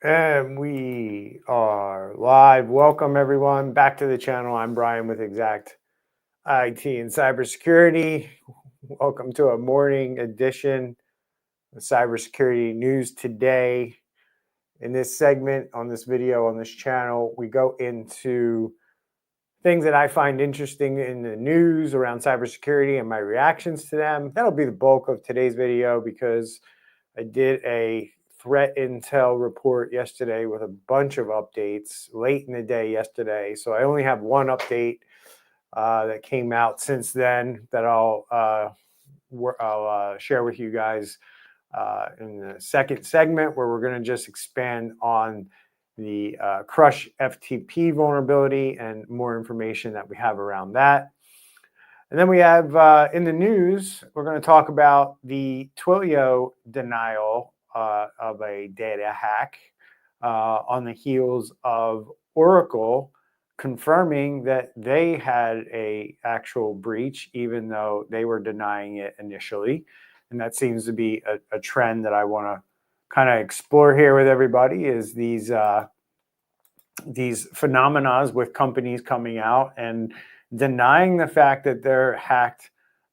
And we are live. Welcome, everyone, back to the channel. I'm Brian with Exact IT and Cybersecurity. Welcome to a morning edition of Cybersecurity News Today. In this segment, on this video, on this channel, we go into things that I find interesting in the news around cybersecurity and my reactions to them. That'll be the bulk of today's video because I did a threat intel report yesterday with a bunch of updates late in the day yesterday. So I only have one update that came out since then that I'll share with you guys in the second segment, where we're going to just expand on the Crush FTP vulnerability and more information that we have around that. And then we have in the news, we're going to talk about the Twilio denial of a data hack on the heels of Oracle confirming that they had a actual breach, even though they were denying it initially. And that seems to be a trend that I want to kind of explore here with everybody, is these phenomena with companies coming out and denying the fact that they're hacked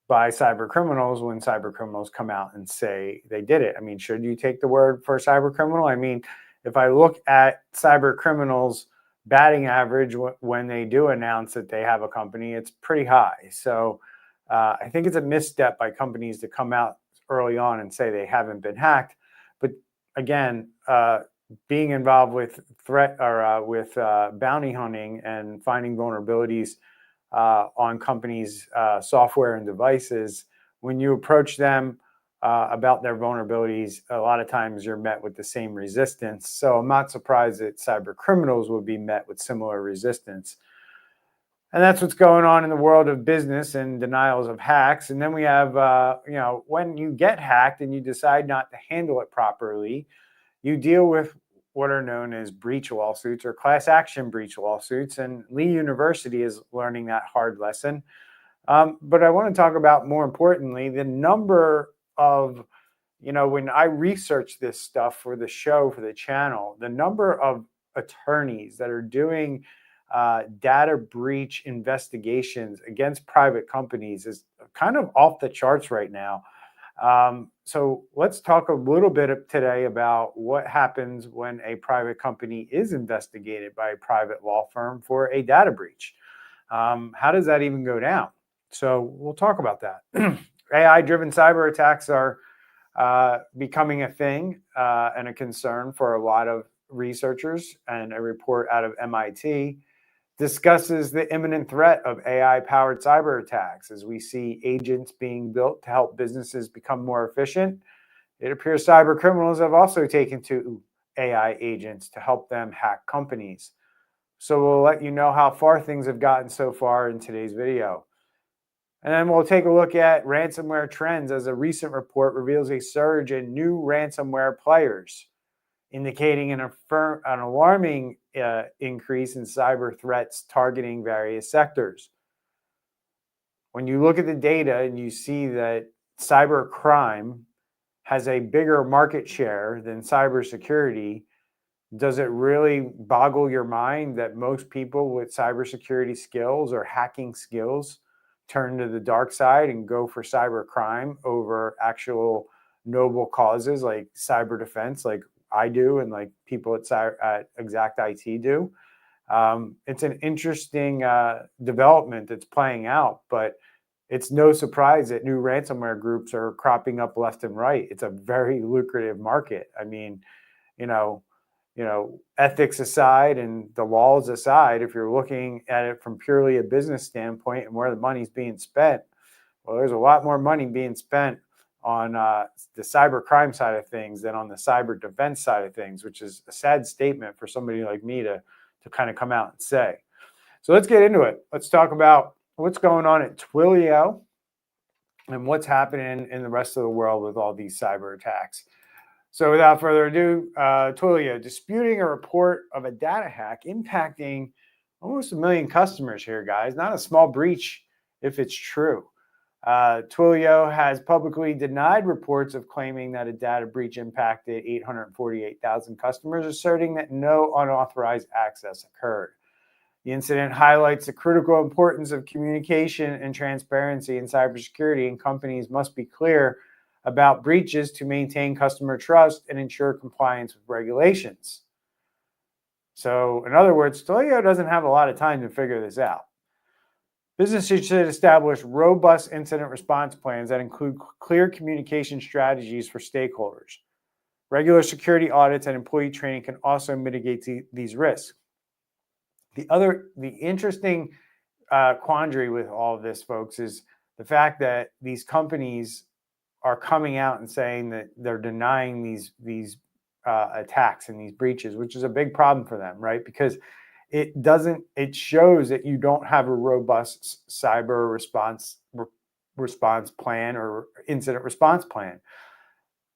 by cyber criminals when cyber criminals come out and say they did it. I mean, should you take the word for cyber criminal? I mean, if I look at cyber criminals' batting average when they do announce that they have a company, it's pretty high. So I think it's a misstep by companies to come out early on and say they haven't been hacked. But again, being involved with threat or with bounty hunting and finding vulnerabilities on companies' software and devices, when you approach them about their vulnerabilities, a lot of times you're met with the same resistance. So I'm not surprised that cyber criminals would be met with similar resistance. And that's what's going on in the world of business and denials of hacks. And then we have, when you get hacked and you decide not to handle it properly, you deal with what are known as breach lawsuits or class action breach lawsuits. And Lee University is learning that hard lesson. But I want to talk about, more importantly, the number of, when I research this stuff for the show, for the channel, the number of attorneys that are doing data breach investigations against private companies is kind of off the charts right now. So let's talk a little bit today about what happens when a private company is investigated by a private law firm for a data breach. How does that even go down? So we'll talk about that. AI-driven cyber attacks are becoming a thing and a concern for a lot of researchers, and a report out of MIT discusses the imminent threat of AI-powered cyber attacks. As we see agents being built to help businesses become more efficient, it appears cyber criminals have also taken to AI agents to help them hack companies. So we'll let you know how far things have gotten so far in today's video. And then we'll take a look at ransomware trends, as a recent report reveals a surge in new ransomware players, indicating an alarming increase in cyber threats targeting various sectors. When you look at the data and you see that cyber crime has a bigger market share than cybersecurity, does it really boggle your mind that most people with cybersecurity skills or hacking skills turn to the dark side and go for cyber crime over actual noble causes like cyber defense, like I do and like people at Exact IT do? It's an interesting development that's playing out, but it's no surprise that new ransomware groups are cropping up left and right. It's a very lucrative market. I mean, ethics aside and the laws aside, if you're looking at it from purely a business standpoint and where the money's being spent, well, there's a lot more money being spent on the cyber crime side of things than on the cyber defense side of things, which is a sad statement for somebody like me to kind of come out and say. So let's get into it. Let's talk about what's going on at Twilio and what's happening in the rest of the world with all these cyber attacks. So without further ado, Twilio disputing a report of a data hack impacting almost 1 million customers here, guys. Not a small breach if it's true. Twilio has publicly denied reports of claiming that a data breach impacted 848,000 customers, asserting that no unauthorized access occurred. The incident highlights the critical importance of communication and transparency in cybersecurity, and companies must be clear about breaches to maintain customer trust and ensure compliance with regulations. So, in other words, Twilio doesn't have a lot of time to figure this out. Businesses should establish robust incident response plans that include clear communication strategies for stakeholders. Regular security audits and employee training can also mitigate these risks. The interesting quandary with all of this, folks, is the fact that these companies are coming out and saying that they're denying these attacks and these breaches, which is a big problem for them, right? Because it shows that you don't have a robust cyber response plan or incident response plan.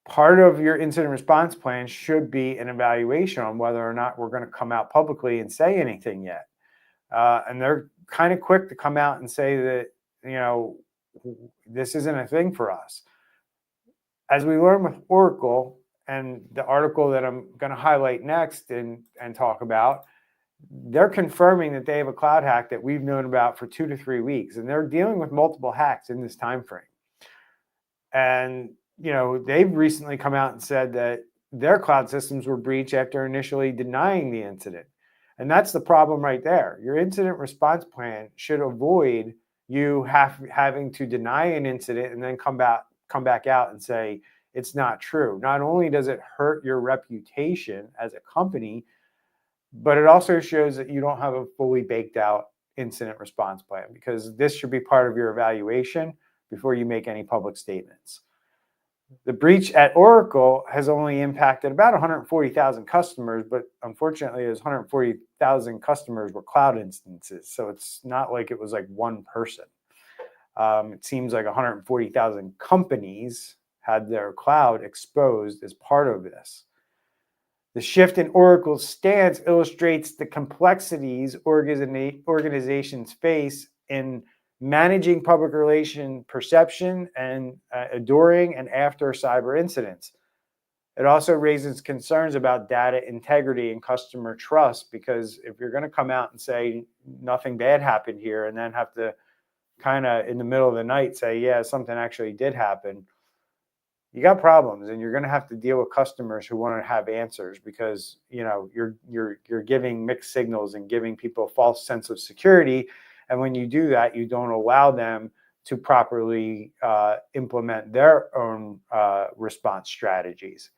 Part of your incident response plan should be an evaluation on whether or not we're going to come out publicly and say anything yet. And they're kind of quick to come out and say that, this isn't a thing for us. As we learned with Oracle and the article that I'm going to highlight next and talk about, they're confirming that they have a cloud hack that we've known about for 2 to 3 weeks, and they're dealing with multiple hacks in this time frame. And they've recently come out and said that their cloud systems were breached after initially denying the incident. And that's the problem right there. Your incident response plan should avoid you having to deny an incident and then come back out and say it's not true. Not only does it hurt your reputation as a company, but it also shows that you don't have a fully baked out incident response plan, because this should be part of your evaluation before you make any public statements. The breach at Oracle has only impacted about 140,000 customers, but unfortunately, those 140,000 customers were cloud instances. So it's not like it was like one person. It seems like 140,000 companies had their cloud exposed as part of this. The shift in Oracle's stance illustrates the complexities organizations face in managing public relation perception and during and after cyber incidents. It also raises concerns about data integrity and customer trust, because if you're going to come out and say nothing bad happened here and then have to kind of in the middle of the night say, yeah, something actually did happen, you got problems, and you're going to have to deal with customers who want to have answers, because you're giving mixed signals and giving people a false sense of security. And when you do that, you don't allow them to properly implement their own response strategies.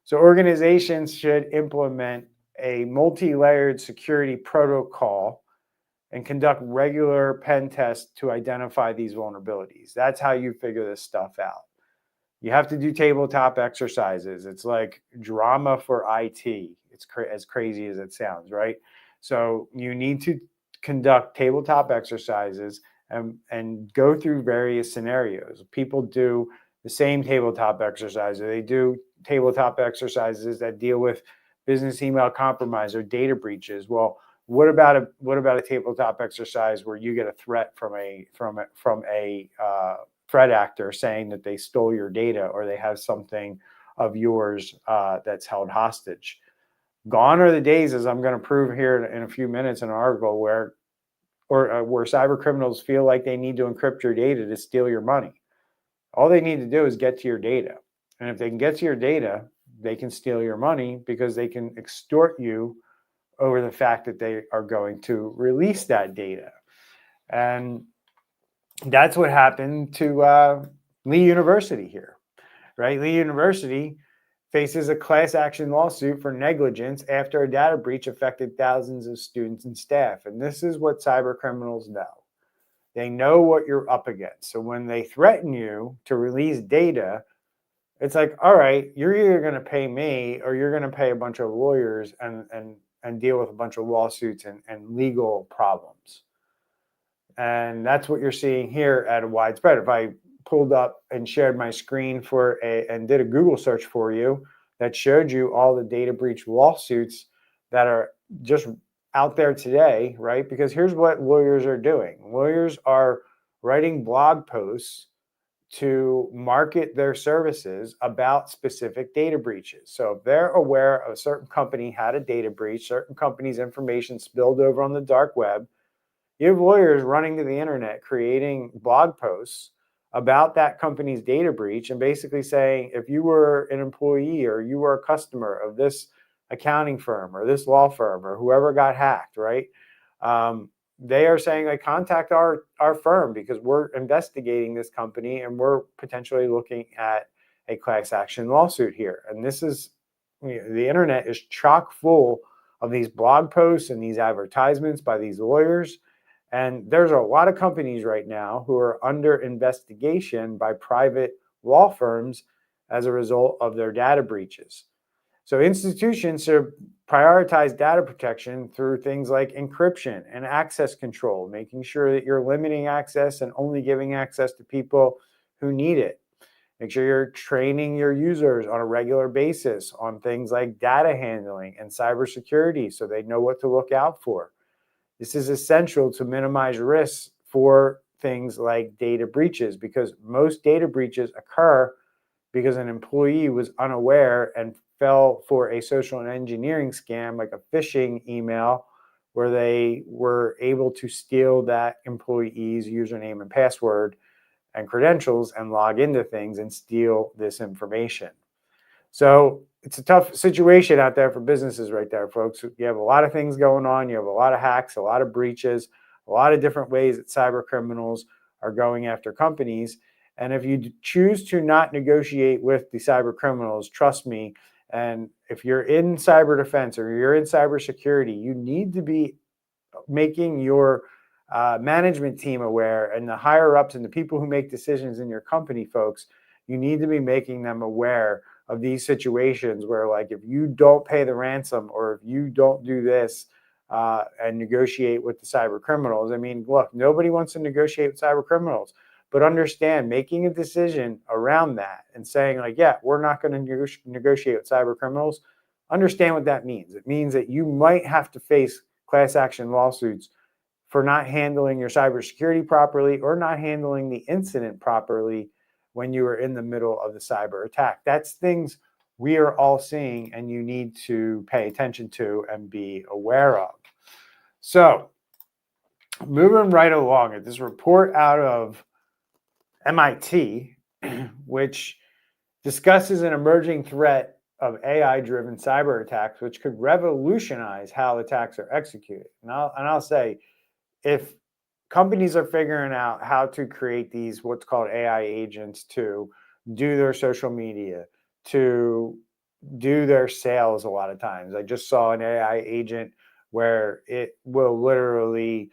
So organizations should implement a multi-layered security protocol and conduct regular pen tests to identify these vulnerabilities. That's how you figure this stuff out. You have to do tabletop exercises. It's like drama for IT. It's as crazy as it sounds, right? So you need to conduct tabletop exercises and go through various scenarios. People do the same tabletop exercises. They do tabletop exercises that deal with business email compromise or data breaches. Well, what about a tabletop exercise where you get a threat from a threat actor saying that they stole your data or they have something of yours that's held hostage? Gone are the days, as I'm going to prove here in a few minutes in an article, where cyber criminals feel like they need to encrypt your data to steal your money. All they need to do is get to your data. And if they can get to your data, they can steal your money, because they can extort you over the fact that they are going to release that data. And that's what happened to Lee University here, right? Lee University faces a class action lawsuit for negligence after a data breach affected thousands of students and staff. And this is what cyber criminals know. They know what you're up against. So when they threaten you to release data, it's like, all right, you're either going to pay me or you're going to pay a bunch of lawyers and deal with a bunch of lawsuits and legal problems. And that's what you're seeing here at a widespread. If I pulled up and shared my screen and did a Google search for you that showed you all the data breach lawsuits that are just out there today, right? Because here's what lawyers are doing. Lawyers are writing blog posts to market their services about specific data breaches. So if they're aware of a certain company had a data breach, certain company's information spilled over on the dark web, you have lawyers running to the internet creating blog posts about that company's data breach and basically saying, if you were an employee or you were a customer of this accounting firm or this law firm or whoever got hacked, right? They are saying, like, contact our firm because we're investigating this company and we're potentially looking at a class action lawsuit here. And this is, the internet is chock full of these blog posts and these advertisements by these lawyers. And there's a lot of companies right now who are under investigation by private law firms as a result of their data breaches. So institutions should prioritize data protection through things like encryption and access control, making sure that you're limiting access and only giving access to people who need it. Make sure you're training your users on a regular basis on things like data handling and cybersecurity so they know what to look out for. This is essential to minimize risks for things like data breaches because most data breaches occur because an employee was unaware and fell for a social engineering scam like a phishing email where they were able to steal that employee's username and password and credentials and log into things and steal this information. So it's a tough situation out there for businesses right there, folks. You have a lot of things going on. You have a lot of hacks, a lot of breaches, a lot of different ways that cyber criminals are going after companies. And if you choose to not negotiate with the cyber criminals, trust me, and if you're in cyber defense or you're in cybersecurity, you need to be making your management team aware and the higher ups and the people who make decisions in your company, folks, you need to be making them aware of these situations where, like, if you don't pay the ransom or if you don't do this and negotiate with the cyber criminals. I mean, look, nobody wants to negotiate with cyber criminals, but understand making a decision around that and saying, like, yeah, we're not going to negotiate with cyber criminals. Understand what that means. It means that you might have to face class action lawsuits for not handling your cybersecurity properly or not handling the incident properly when you are in the middle of the cyber attack. That's things we are all seeing and you need to pay attention to and be aware of. So, moving right along, at this report out of MIT, which discusses an emerging threat of AI-driven cyber attacks, which could revolutionize how attacks are executed. And I'll say, if companies are figuring out how to create these what's called AI agents to do their social media, to do their sales, a lot of times. I just saw an AI agent where it will literally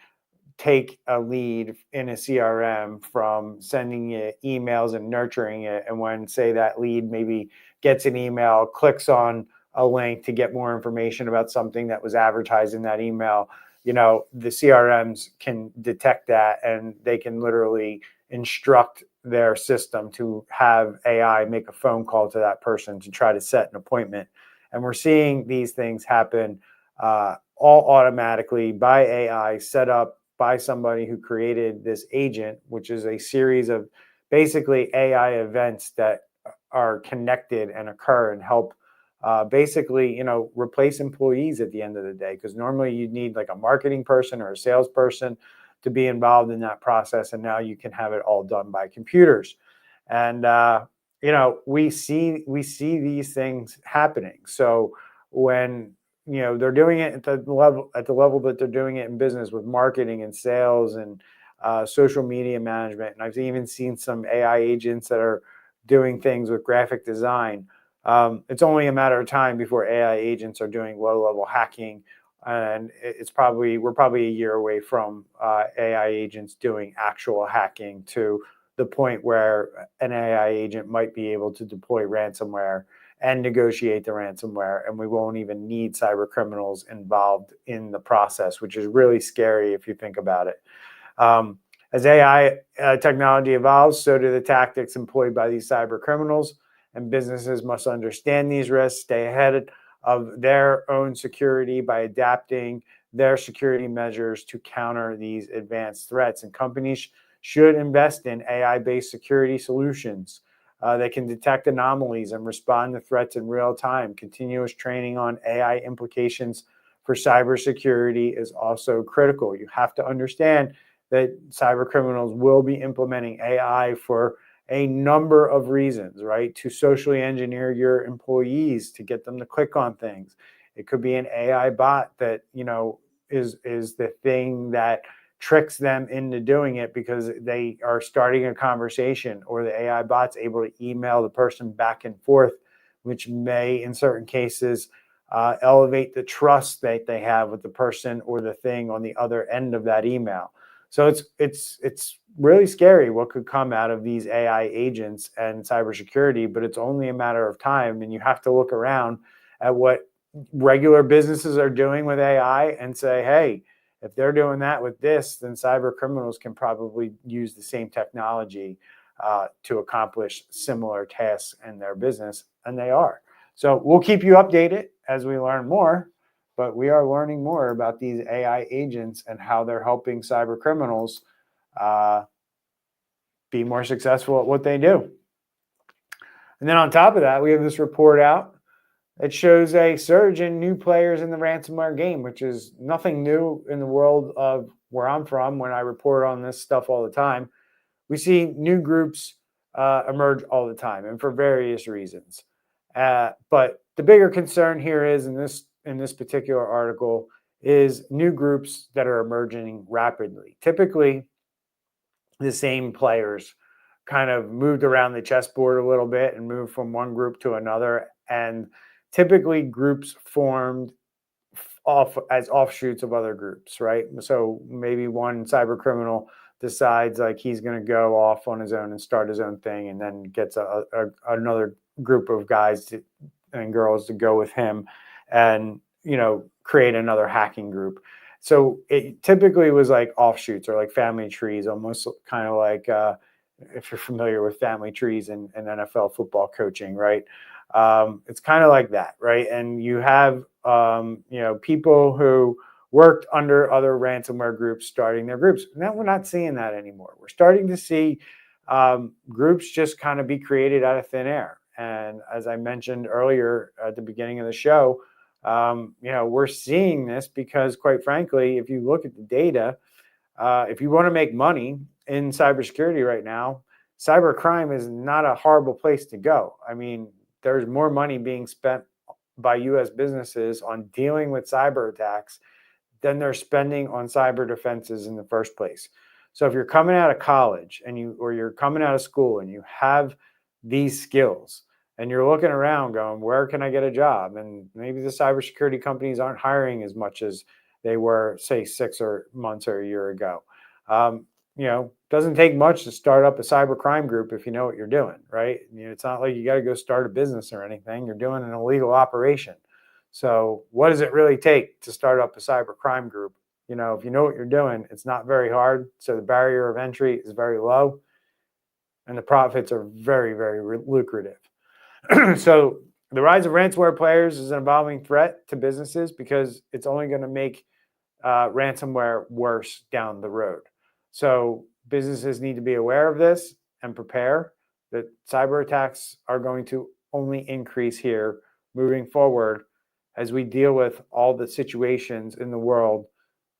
take a lead in a CRM from sending it emails and nurturing it. And when, say, that lead maybe gets an email, clicks on a link to get more information about something that was advertised in that email, the CRMs can detect that and they can literally instruct their system to have AI make a phone call to that person to try to set an appointment. And we're seeing these things happen all automatically by AI, set up by somebody who created this agent, which is a series of basically AI events that are connected and occur and help basically, replace employees at the end of the day. Because normally you'd need like a marketing person or a salesperson to be involved in that process. And now you can have it all done by computers. And, we see these things happening. So when, they're doing it at the level that they're doing it in business with marketing and sales and social media management. And I've even seen some AI agents that are doing things with graphic design. It's only a matter of time before AI agents are doing low-level hacking, and we're probably a year away from AI agents doing actual hacking to the point where an AI agent might be able to deploy ransomware and negotiate the ransomware, and we won't even need cyber criminals involved in the process, which is really scary if you think about it. As AI technology evolves, so do the tactics employed by these cyber criminals. And businesses must understand these risks, stay ahead of their own security by adapting their security measures to counter these advanced threats. And companies should invest in AI-based security solutions. They can detect anomalies and respond to threats in real time. Continuous training on AI implications for cybersecurity is also critical. You have to understand that cyber criminals will be implementing AI for a number of reasons, right? To socially engineer your employees, to get them to click on things. It could be an AI bot that, is the thing that tricks them into doing it because they are starting a conversation, or the AI bot's able to email the person back and forth, which may, in certain cases, elevate the trust that they have with the person or the thing on the other end of that email. So it's really scary what could come out of these AI agents and cybersecurity, but it's only a matter of time. And you have to look around at what regular businesses are doing with AI and say, hey, if they're doing that with this, then cyber criminals can probably use the same technology to accomplish similar tasks in their business, and they are. So we'll keep you updated as we learn more, but we are learning more about these AI agents and how they're helping cyber criminals be more successful at what they do. And then on top of that, we have this report out. It shows a surge in new players in the ransomware game, which is nothing new in the world of where I'm from. When I report on this stuff all the time, we see new groups emerge all the time, and for various reasons. But the bigger concern here is in this particular article is new groups that are emerging rapidly. Typically, the same players kind of moved around the chessboard a little bit and moved from one group to another, and typically groups formed off as offshoots of other groups, right? So maybe one cyber criminal decides like he's going to go off on his own and start his own thing, and then gets another group of guys and girls to go with him and create another hacking group. So it typically was like offshoots or like family trees, almost kind of like if you're familiar with family trees and NFL football coaching, right? It's kind of like that, right? And you have people who worked under other ransomware groups starting their groups. Now we're not seeing that anymore. We're starting to see groups just kind of be created out of thin air. And as I mentioned earlier at the beginning of the show, we're seeing this because, quite frankly, if you look at the data, if you want to make money in cybersecurity right now, cybercrime is not a horrible place to go. I mean, there's more money being spent by U.S. businesses on dealing with cyber attacks than they're spending on cyber defenses in the first place. So if you're coming out of college or you're coming out of school and you have these skills and you're looking around going, where can I get a job? And maybe the cybersecurity companies aren't hiring as much as they were, say, 6 months or a year ago. Doesn't take much to start up a cybercrime group if you know what you're doing, right? It's not like you got to go start a business or anything. You're doing an illegal operation. So what does it really take to start up a cybercrime group? If you know what you're doing, it's not very hard. So the barrier of entry is very low, and the profits are very, very lucrative. So the rise of ransomware players is an evolving threat to businesses because it's only going to make ransomware worse down the road. So businesses need to be aware of this and prepare that cyber attacks are going to only increase here moving forward as we deal with all the situations in the world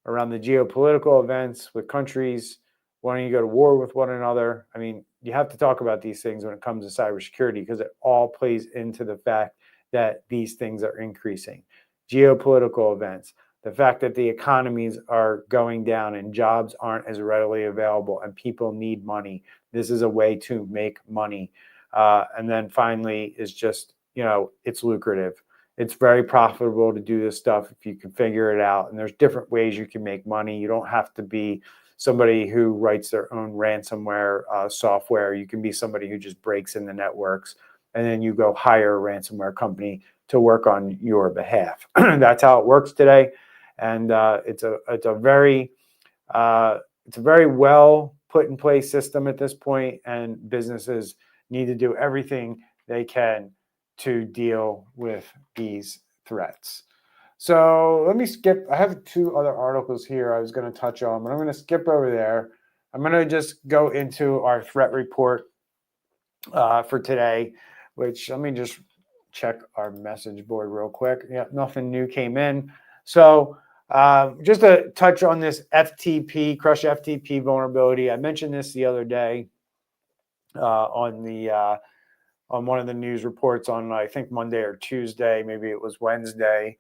around the geopolitical events with countries wanting to go to war with one another. I mean, you have to talk about these things when it comes to cybersecurity because it all plays into the fact that these things are increasing. Geopolitical events, the fact that the economies are going down and jobs aren't as readily available and people need money. This is a way to make money. And then finally is just, it's lucrative. It's very profitable to do this stuff if you can figure it out. And there's different ways you can make money. You don't have to be somebody who writes their own ransomware software. You can be somebody who just breaks in the networks, and then you go hire a ransomware company to work on your behalf. That's how it works today. And it's a very well put in place system at this point, and businesses need to do everything they can to deal with these threats. So let me skip. I have 2 other articles here I was going to touch on, but I'm going to skip over there I'm going to just go into our threat report for today, which let me just check our message board real quick. Yeah, nothing new came in. So just to touch on this FTP, Crush FTP vulnerability. I mentioned this the other day on one of the news reports on, I think, Monday or Tuesday, maybe it was Wednesday.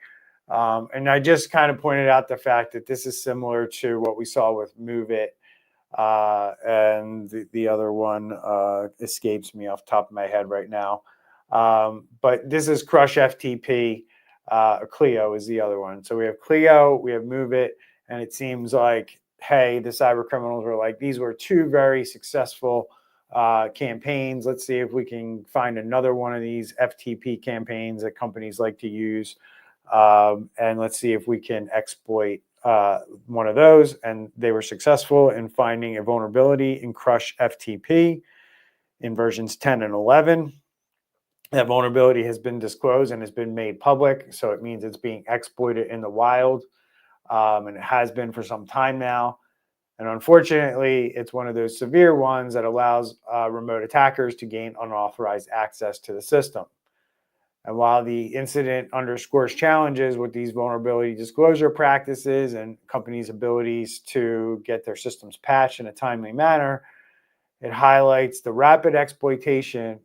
And I just kind of pointed out the fact that this is similar to what we saw with Move It. And the other one escapes me off the top of my head right now. But this is Crush FTP. Clio is the other one. So we have Clio, we have Move It, and it seems like, hey, the cyber criminals were like, these were two very successful campaigns. Let's see if we can find another one of these FTP campaigns that companies like to use. And let's see if we can exploit one of those. And they were successful in finding a vulnerability in Crush FTP in versions 10 and 11. That vulnerability has been disclosed and has been made public. So it means it's being exploited in the wild. And it has been for some time now. And unfortunately, it's one of those severe ones that allows remote attackers to gain unauthorized access to the system. And while the incident underscores challenges with these vulnerability disclosure practices and companies' abilities to get their systems patched in a timely manner, it highlights the rapid exploitation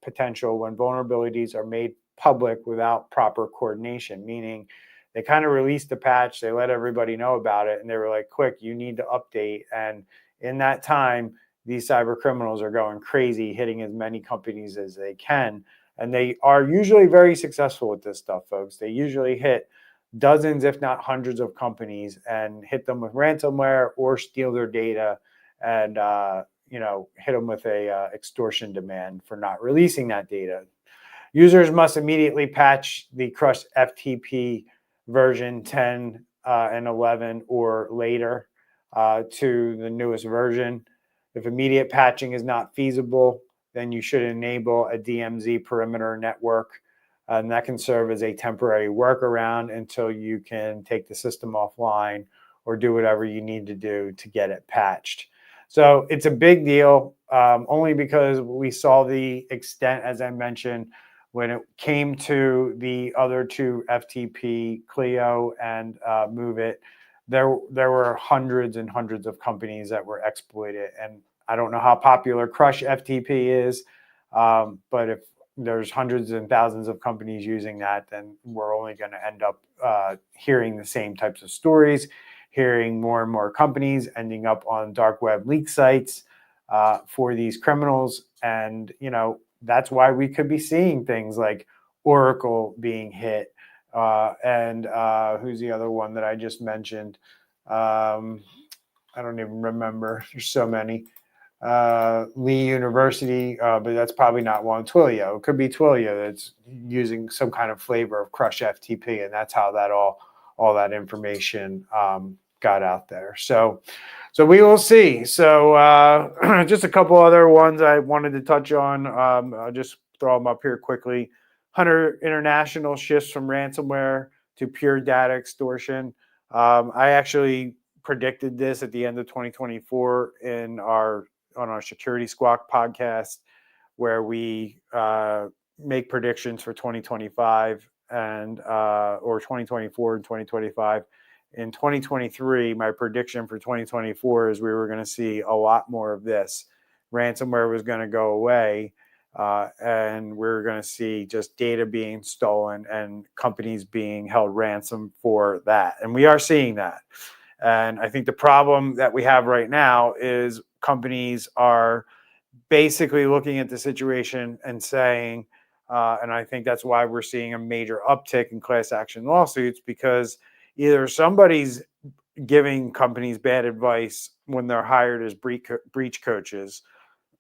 potential when vulnerabilities are made public without proper coordination, meaning they kind of released the patch, they let everybody know about it, and they were like, quick, you need to update. And in that time, these cyber criminals are going crazy, hitting as many companies as they can. And they are usually very successful with this stuff, folks. They usually hit dozens, if not hundreds of companies and hit them with ransomware or steal their data and, hit them with a extortion demand for not releasing that data. Users must immediately patch the Crush FTP version 10 and 11 or later to the newest version. If immediate patching is not feasible, then you should enable a DMZ perimeter network. And that can serve as a temporary workaround until you can take the system offline or do whatever you need to do to get it patched. So it's a big deal, only because we saw the extent, as I mentioned, when it came to the other two FTP, Clio and Move It. There were hundreds and hundreds of companies that were exploited. And I don't know how popular Crush FTP is, but if there's hundreds and thousands of companies using that, then we're only going to end up hearing the same types of stories, hearing more and more companies ending up on dark web leak sites for these criminals. And, that's why we could be seeing things like Oracle being hit. And who's the other one that I just mentioned? I don't even remember. There's so many. Lee University, but that's probably not one. Twilio. It could be Twilio that's using some kind of flavor of Crush FTP, and that's how that all that information got out there. So we will see. So just a couple other ones I wanted to touch on. I'll just throw them up here quickly. 100 international shifts from ransomware to pure data extortion. I actually predicted this at the end of 2024 on our Security Squawk podcast, where we make predictions for 2025 and or 2024 and 2025. In 2023, my prediction for 2024 is we were going to see a lot more of this. Ransomware was going to go away, and we're going to see just data being stolen and companies being held ransom for that. And we are seeing that. And I think the problem that we have right now is companies are basically looking at the situation and saying, and I think that's why we're seeing a major uptick in class action lawsuits, because either somebody's giving companies bad advice when they're hired as breach coaches,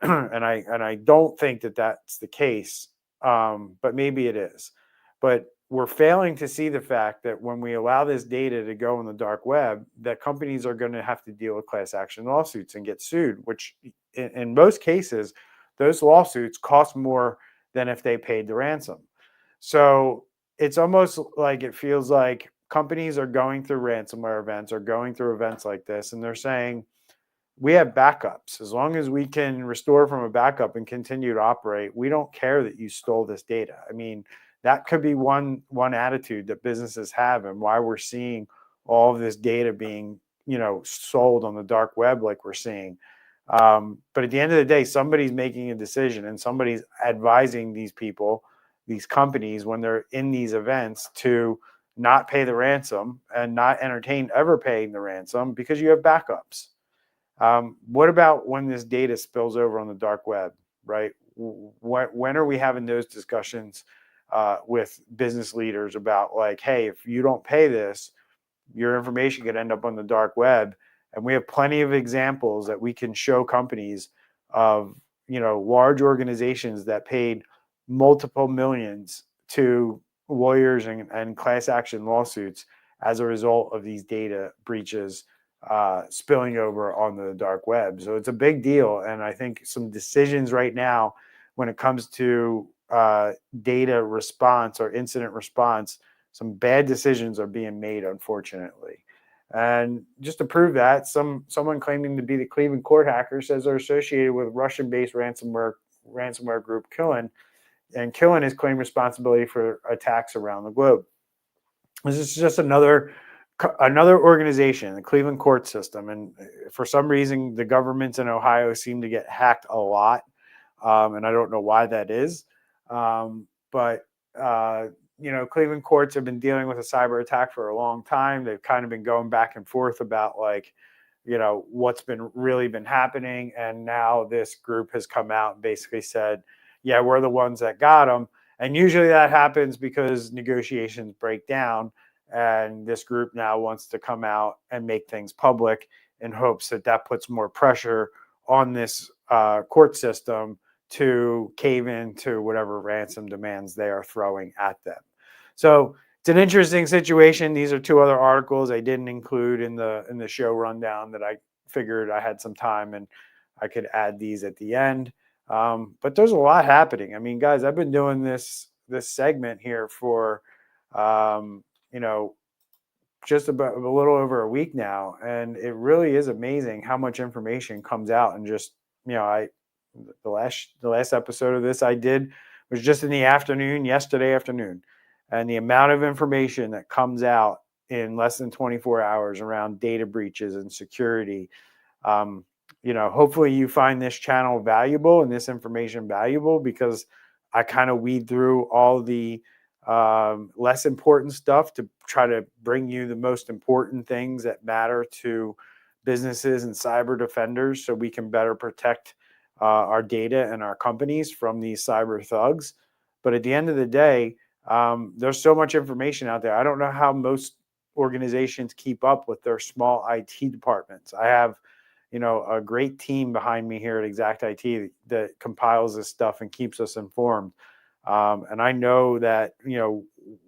and I don't think that that's the case, but maybe it is. But we're failing to see the fact that when we allow this data to go on the dark web, that companies are going to have to deal with class action lawsuits and get sued, which in most cases, those lawsuits cost more than if they paid the ransom. So it's almost like it feels like companies are going through ransomware events or going through events like this, and they're saying, we have backups. As long as we can restore from a backup and continue to operate, we don't care that you stole this data. I mean, that could be one attitude that businesses have, and why we're seeing all of this data being, sold on the dark web like we're seeing. But at the end of the day, somebody's making a decision and somebody's advising these people, these companies, when they're in these events, to not pay the ransom and not entertain ever paying the ransom because you have backups. What about when this data spills over on the dark web, right? When are we having those discussions with business leaders about, like, hey, if you don't pay this, your information could end up on the dark web? And we have plenty of examples that we can show companies of, large organizations that paid multiple millions to lawyers and class action lawsuits as a result of these data breaches spilling over on the dark web. So it's a big deal. And I think some decisions right now when it comes to data response or incident response, some bad decisions are being made, unfortunately. And just to prove that, someone claiming to be the Cleveland court hacker says they're associated with Russian-based ransomware group Killen, and Killen has claimed responsibility for attacks around the globe. This is just another organization, the Cleveland court system, and for some reason, the governments in Ohio seem to get hacked a lot, and I don't know why that is. But Cleveland courts have been dealing with a cyber attack for a long time. They've kind of been going back and forth about, like, what's been happening, and now this group has come out and basically said, yeah, we're the ones that got them. And usually that happens because negotiations break down, and this group now wants to come out and make things public in hopes that that puts more pressure on this court system to cave into whatever ransom demands they are throwing at them. So it's an interesting situation. These are two other articles I didn't include in the show rundown that I figured I had some time and I could add these at the end. But there's a lot happening. I mean, guys, I've been doing this segment here for just about a little over a week now, and it really is amazing how much information comes out. And just, the last episode of this I did was just in the afternoon, yesterday afternoon, and the amount of information that comes out in less than 24 hours around data breaches and security. Hopefully you find this channel valuable and this information valuable, because I kind of weed through all the less important stuff to try to bring you the most important things that matter to businesses and cyber defenders, so we can better protect our data and our companies from these cyber thugs. But at the end of the day, there's so much information out there. I don't know how most organizations keep up with their small IT departments. I have a great team behind me here at Exact IT that compiles this stuff and keeps us informed. And I know that,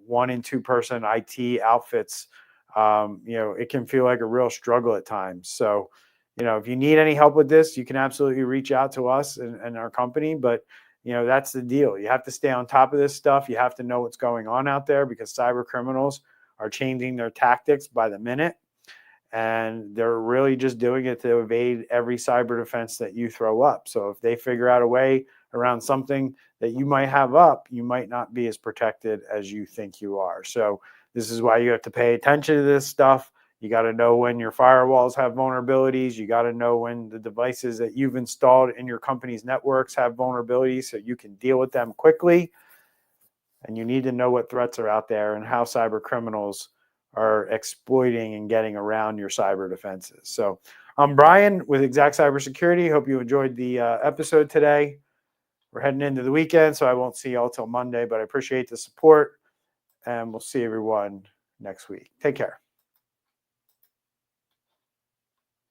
1 and 2 person IT outfits, it can feel like a real struggle at times. So, if you need any help with this, you can absolutely reach out to us and our company. But, that's the deal. You have to stay on top of this stuff. You have to know what's going on out there, because cyber criminals are changing their tactics by the minute. And they're really just doing it to evade every cyber defense that you throw up. So if they figure out a way around something that you might have up, you might not be as protected as you think you are. So this is why you have to pay attention to this stuff. You got to know when your firewalls have vulnerabilities. You got to know when the devices that you've installed in your company's networks have vulnerabilities, so you can deal with them quickly. And you need to know what threats are out there and how cyber criminals are exploiting and getting around your cyber defenses. So I'm Brian with Exact Cybersecurity. Hope you enjoyed the episode today. We're heading into the weekend, so I won't see y'all till Monday, but I appreciate the support, and we'll see everyone next week. Take care.